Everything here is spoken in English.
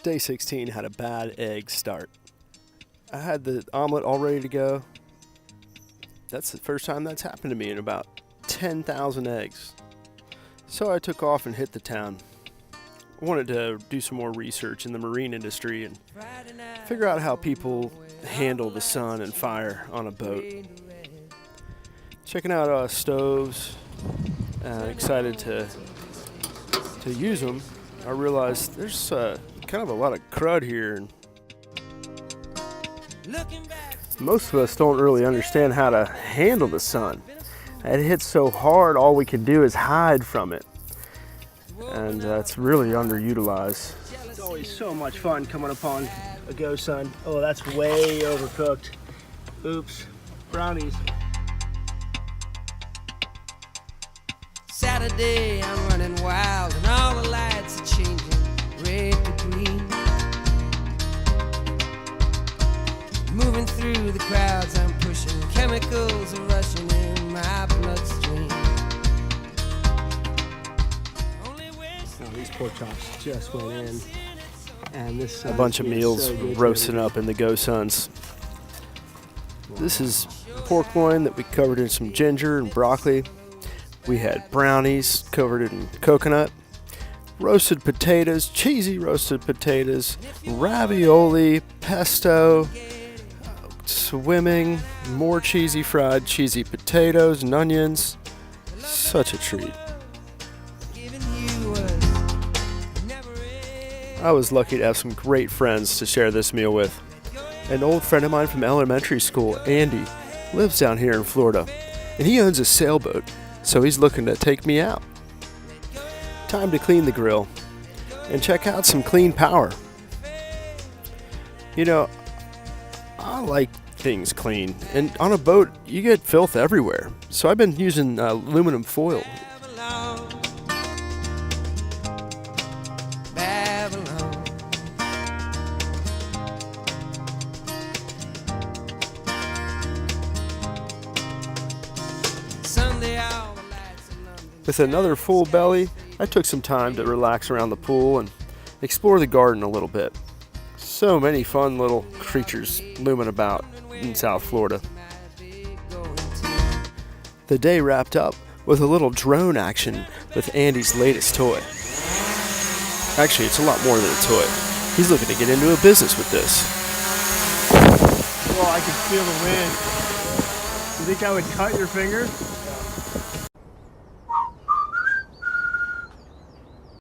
Day 16 had a bad egg start. I had the omelet all ready to go. That's the first time that's happened to me in about 10,000 eggs. So I took off and hit the town. I wanted to do some more research in the marine industry and figure out how people handle the sun and fire on a boat. Checking out stoves, excited to use them. I realized there's kind of a lot of crud here. And most of us don't really understand how to handle the sun. It hits so hard, all we can do is hide from it. And it's really underutilized. It's always so much fun coming upon a GoSun. Oh, that's way overcooked. Oops, brownies. Saturday, I'm running wild and all the lights are changing red to green. Moving through the crowds, I'm pushing, chemicals are rushing in my bloodstream. Oh, these pork chops just went in, and this a bunch of meals so roasting up in the GoSuns. This is pork loin that we covered in some ginger and broccoli. We had brownies covered in coconut, roasted potatoes, cheesy roasted potatoes, ravioli, pesto, swimming, more cheesy fried cheesy potatoes and onions. Such a treat. I was lucky to have some great friends to share this meal with. An old friend of mine from elementary school, Andy, lives down here in Florida, and he owns a sailboat, so he's looking to take me out. Time to clean the grill and check out some clean power. You know, I like things clean, and on a boat you get filth everywhere, so I've been using aluminum foil. With another full belly, I took some time to relax around the pool and explore the garden a little bit. So many fun little creatures looming about in South Florida. The day wrapped up with a little drone action with Andy's latest toy. Actually, it's a lot more than a toy. He's looking to get into a business with this. Well, I can feel the wind. You think I would cut your finger?